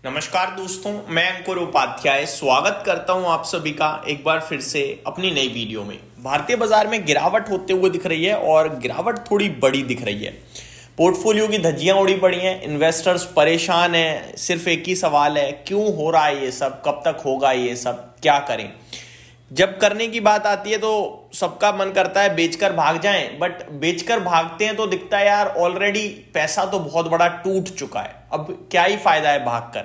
नमस्कार दोस्तों, मैं अंकुर उपाध्याय स्वागत करता हूं आप सभी का एक बार फिर से अपनी नई वीडियो में। भारतीय बाजार में गिरावट होते हुए दिख रही है और गिरावट थोड़ी बड़ी दिख रही है। पोर्टफोलियो की धज्जियां उड़ी पड़ी हैं, इन्वेस्टर्स परेशान हैं। सिर्फ एक ही सवाल है, क्यों हो रहा है ये सब, कब तक होगा ये सब, क्या करें। जब करने की बात आती है तो सबका मन करता है बेचकर भाग जाएं, बट बेचकर भागते हैं तो दिखता है यार ऑलरेडी पैसा तो बहुत बड़ा टूट चुका है, अब क्या ही फायदा है भागकर।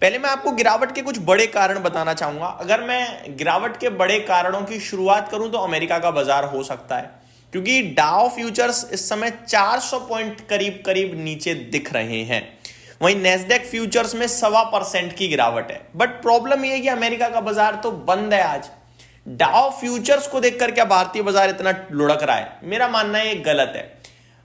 पहले मैं आपको गिरावट के कुछ बड़े कारण बताना चाहूंगा। अगर मैं गिरावट के बड़े कारणों की शुरुआत करूं तो अमेरिका का बाजार हो सकता है, क्योंकि डाउ फ्यूचर्स इस समय 400 पॉइंट करीब करीब नीचे दिख रहे हैं। वहीं नेस्डेक फ्यूचर्स में 1.25% की गिरावट है। बट प्रॉब्लम यह है कि अमेरिका का बाजार तो बंद है आज। डाउ फ्यूचर्स को देखकर क्या भारतीय बाजार इतना लुढ़क रहा है? मेरा मानना है ये गलत है।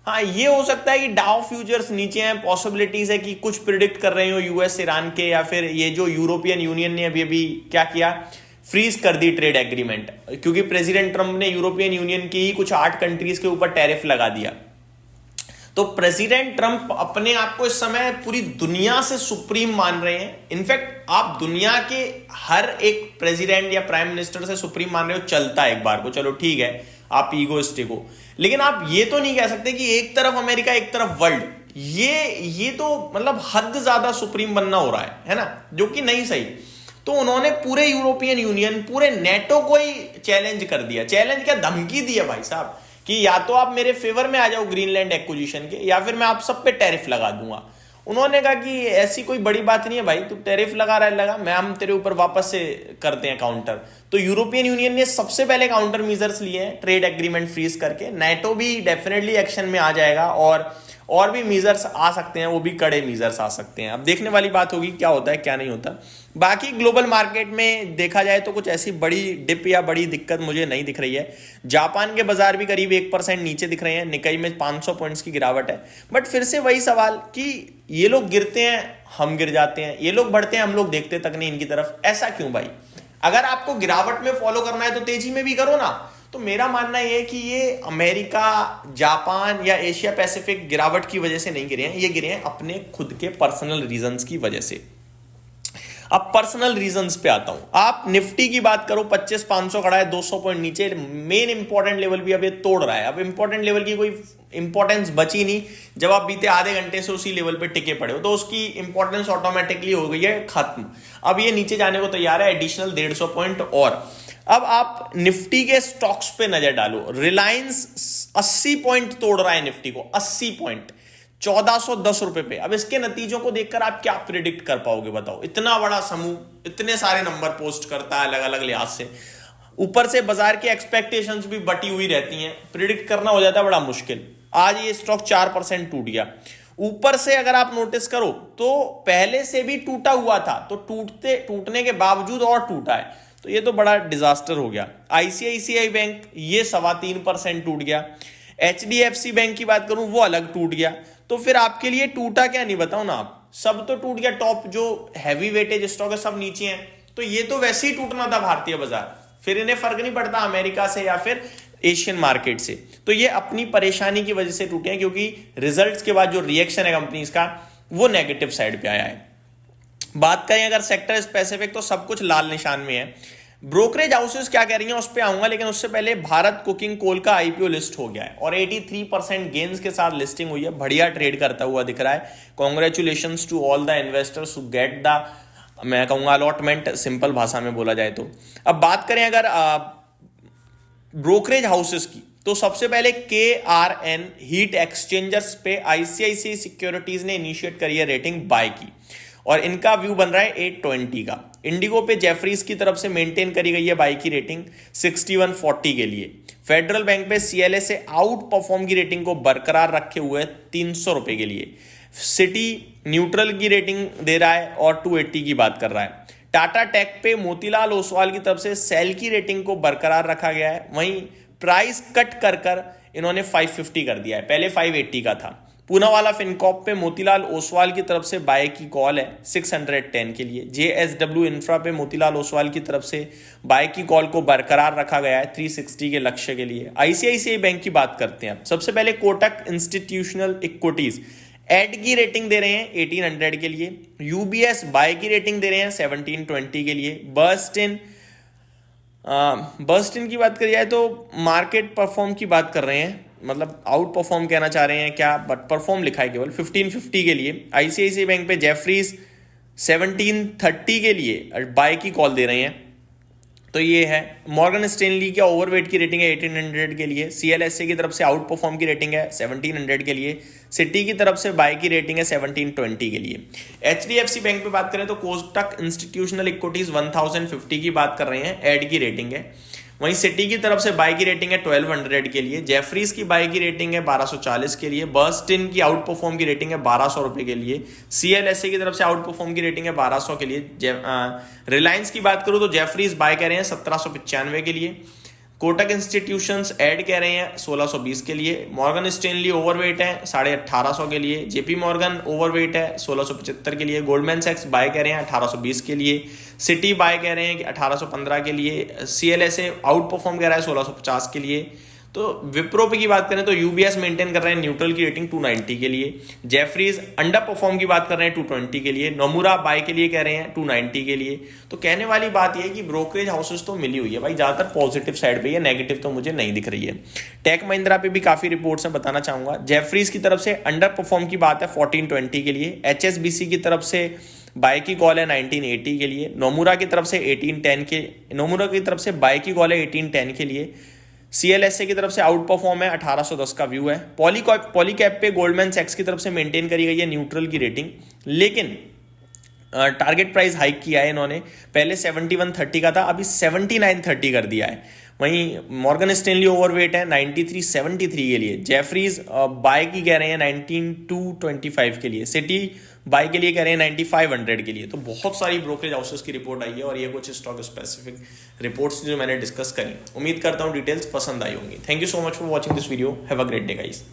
हाँ, ये हो सकता है कि डाउ फ्यूचर्स नीचे हैं, पॉसिबिलिटीज है कि कुछ प्रिडिक्ट कर रहे हो यूएस ईरान के, या फिर ये जो यूरोपियन यूनियन ने अभी अभी क्या किया, फ्रीज कर दी ट्रेड एग्रीमेंट, क्योंकि प्रेसिडेंट ट्रंप ने यूरोपियन यूनियन की ही कुछ 8 कंट्रीज के ऊपर टैरिफ लगा दिया। तो प्रेसिडेंट ट्रंप अपने आप को इस समय पूरी दुनिया से सुप्रीम मान रहे हैं। इनफैक्ट आप दुनिया के हर एक प्रेसिडेंट या प्राइम मिनिस्टर से सुप्रीम मान रहे हो, चलता है एक बार को, चलो ठीक है, आप ईगोइस्टिक हो। लेकिन आप ये तो नहीं कह सकते कि एक तरफ अमेरिका एक तरफ वर्ल्ड। ये तो मतलब हद ज्यादा सुप्रीम बनना हो रहा है ना, जो कि नहीं सही। तो उन्होंने पूरे यूरोपियन यूनियन, पूरे नेटो को ही चैलेंज कर दिया। चैलेंज क्या, धमकी दी है भाई साहब कि या तो आप मेरे फेवर में आ जाओ ग्रीनलैंड एक्विजिशन के, या फिर मैं आप सब पे टैरिफ लगा दूंगा। उन्होंने कहा कि ऐसी कोई बड़ी बात नहीं है भाई, तू टैरिफ लगा रहा है लगा, मैं हम तेरे ऊपर वापस से करते हैं काउंटर। तो यूरोपियन यूनियन ने सबसे पहले काउंटर मेजर्स लिए हैं, ट्रेड एग्रीमेंट फ्रीज करके। नेटो भी डेफिनेटली एक्शन में आ जाएगा और भी मेजर्स आ सकते हैं, वो भी कड़े मेजर्स आ सकते हैं। अब देखने वाली बात होगी क्या होता है क्या नहीं होता। बाकी ग्लोबल मार्केट में देखा जाए तो कुछ ऐसी बड़ी डिप या बड़ी दिक्कत मुझे नहीं दिख रही है। जापान के बाजार भी करीब 1% नीचे दिख रहे हैं, निकाई में 500 पॉइंट्स की गिरावट है। बट फिर से वही सवाल कि ये लोग गिरते हैं हम गिर जाते हैं, ये लोग बढ़ते हैं हम लोग देखते तक नहीं इनकी तरफ, ऐसा क्यों भाई? अगर आपको गिरावट में फॉलो करना है तो तेजी में भी करो ना। तो मेरा मानना यह है कि ये अमेरिका, जापान या एशिया पैसिफिक गिरावट की वजह से नहीं गिरे हैं, ये गिरे हैं अपने खुद के पर्सनल रीजंस की वजह से। अब पर्सनल रीजंस पे आता हूं। आप निफ्टी की बात करो, 25,500 खड़ा है, 200 पॉइंट नीचे। मेन इंपॉर्टेंट लेवल भी अब ये तोड़ रहा है। अब इंपॉर्टेंट लेवल की कोई इंपॉर्टेंस बची नहीं जब आप बीते आधे घंटे से उसी लेवल पे टिके पड़े हो, तो उसकी इंपॉर्टेंस ऑटोमेटिकली हो गई है खत्म। अब ये नीचे जाने को तैयार है, एडिशनल 150 पॉइंट और। अब आप निफ्टी के स्टॉक्स पे नजर डालो। रिलायंस 80 पॉइंट तोड़ रहा है निफ्टी को, 80 पॉइंट, 1410 रुपए पे। अब इसके नतीजों को देखकर आप क्या प्रिडिक्ट कर पाओगे बताओ? इतना बड़ा समूह इतने सारे नंबर पोस्ट करता है अलग अलग लिहाज से, ऊपर से बाजार की एक्सपेक्टेशंस भी बटी हुई रहती हैं, प्रिडिक्ट करना हो जाता है बड़ा मुश्किल। आज ये स्टॉक 4% टूट गया। ऊपर से अगर आप नोटिस करो तो पहले से भी टूटा हुआ था, तो टूटने के बावजूद और टूटा है, तो ये तो बड़ा डिजास्टर हो गया। आईसीआईसीआई बैंक ये 3.25% टूट गया। एचडीएफसी बैंक की बात करूं वो अलग टूट गया। तो फिर आपके लिए टूटा क्या नहीं बताओ ना आप, सब तो टूट गया। टॉप जो हैवी वेटेज स्टॉक है सब नीचे हैं, तो ये तो वैसे ही टूटना था भारतीय बाजार, फिर इन्हें फर्क नहीं पड़ता अमेरिका से या फिर एशियन मार्केट से। तो ये अपनी परेशानी की वजह से टूटे हैं, क्योंकि रिजल्ट्स के बाद जो रिएक्शन है कंपनीज का वो नेगेटिव साइड पे आया है। बात करें अगर सेक्टर स्पेसिफिक तो सब कुछ लाल निशान में है। ब्रोकरेज हाउसेस क्या कह रही हैं उस पर आऊंगा, लेकिन उससे पहले भारत कुकिंग कोल का आईपीओ लिस्ट हो गया है और 83% गेन्स के साथ लिस्टिंग हुई है। बढ़िया ट्रेड करता हुआ दिख रहा है। Congratulations to all the investors who get the, मैं कहूंगा अलॉटमेंट, सिंपल भाषा में बोला जाए तो। अब बात करें अगर ब्रोकरेज हाउसेस की, तो सबसे पहले KRN हीट एक्सचेंजर्स पे आईसीआईसीआई सिक्योरिटीज ने इनिशिएट करी है रेटिंग बाय की, और इनका व्यू बन रहा है 820 का। इंडिगो पे जेफरीज की तरफ से मेंटेन करी गई है बाई की रेटिंग 6140 के लिए। फेडरल बैंक पे CLA से आउट परफॉर्म की रेटिंग को बरकरार रखे हुए 300 रुपए के लिए। सिटी न्यूट्रल की रेटिंग दे रहा है और 280 की बात कर रहा है। टाटा टेक पे मोतीलाल ओसवाल की तरफ से सेल की रेटिंग को बरकरार रखा गया है। वहीं प्राइस कट कर इन्होंने 550 कर दिया है, पहले 580 का था। पूनावाला फिनकॉप पे मोतीलाल ओसवाल की तरफ से बाय की कॉल है 610 के लिए। JSW इंफ्रा पे मोतीलाल ओसवाल की तरफ से बाय की कॉल को बरकरार रखा गया है 360 के लक्ष्य के लिए। आईसीआईसीआई बैंक की बात करते हैं। सबसे पहले कोटक इंस्टीट्यूशनल इक्विटीज एड की रेटिंग दे रहे हैं 1800 के लिए, यूबीएस बाय की रेटिंग दे रहे हैं 1720 के लिए, बर्स्टिन की बात करी जाए तो मार्केट परफॉर्म की बात कर रहे हैं, मतलब आउट परफॉर्म कहना चाह रहे हैं क्या, बट परफॉर्म लिखा है केवल 1550 के लिए। आईसीआईसीआई बैंक पे जेफरीज 1730 के लिए बाय की कॉल दे रहे हैं, तो ये है। मॉर्गन स्टैनली का ओवरवेट की रेटिंग है 1800 के लिए, सीएलएसए की तरफ से आउट परफॉर्म की रेटिंग है 1700 के लिए, सिटी की तरफ से बाय की रेटिंग है 1720 के लिए। एचडीएफसी बैंक पे बात करें तो कोटक इंस्टीट्यूशनल इक्विटीज 1050 की बात कर रहे हैं, एड की रेटिंग है। वहीं सिटी की तरफ से बाय की रेटिंग है 1200 के लिए, जेफरीज की बाय की रेटिंग है 1240 के लिए, बर्स्टिन की आउट परफॉर्म की रेटिंग है 1200 रुपए के लिए, सीएलएसए की तरफ से आउट परफॉर्म की रेटिंग है 1200 के लिए। रिलायंस की बात करूं तो जेफरीज बाय कह रहे हैं 1795 के लिए, कोटक इंस्टीट्यूशंस ऐड कह रहे हैं 1620 के लिए, मॉर्गन स्टैनली ओवरवेट है 1850 के लिए, जेपी मॉर्गन ओवरवेट है 1675 के लिए, गोल्डमैन सैक्स बाय कह रहे हैं 1820 के लिए, सिटी बाय कह रहे हैं कि 1815 के लिए, सीएलएसए आउट परफॉर्म कह रहा है 1650 के लिए। तो विप्रो पे की बात करें तो यूबीएस मेंटेन कर रहे हैं न्यूट्रल की रेटिंग 290 के लिए, जेफरीज अंडर परफॉर्म की बात कर रहे हैं 220 के लिए, नोमुरा बाय के लिए कह रहे हैं 290 के लिए। तो कहने वाली बात यह है कि ब्रोकरेज हाउसेस तो मिली हुई है भाई, ज्यादातर पॉजिटिव साइड पे है, नेगेटिव तो मुझे नहीं दिख रही है। टेक महिंद्रा पे भी काफी रिपोर्ट्स हैं, बताना चाहूंगा। जेफरीज की तरफ से अंडर परफॉर्म की बात है 1420 के लिए, एचएसबीसी की तरफ से बाय की कॉल है 1980 के लिए, नोमुरा की तरफ से 1810 के, नोमुरा की तरफ से बाय की कॉल है 1810 के लिए, सीएलएसए की तरफ से आउट परफॉर्म है 1810 का व्यू है। पॉलीकैप पे गोल्डमैन सैक्स की तरफ से मेंटेन करी गई है न्यूट्रल की रेटिंग, लेकिन टारगेट प्राइस हाइक किया है इन्होंने, पहले 7130 का था, अभी 7930 कर दिया है। वहीं मॉर्गन स्टैनली ओवरवेट है 9373 के लिए, जेफरीज बाय की कह रहे हैं 19225 के लिए, सिटी बाय के लिए कह रहे हैं 9500 के लिए। तो बहुत सारी ब्रोकरेज हाउसेस की रिपोर्ट आई है और ये कुछ स्टॉक स्पेसिफिक रिपोर्ट्स जो मैंने डिस्कस करी। उम्मीद करता हूँ डिटेल्स पसंद आई होंगी। Thank you so much for watching this video. Have a great day guys.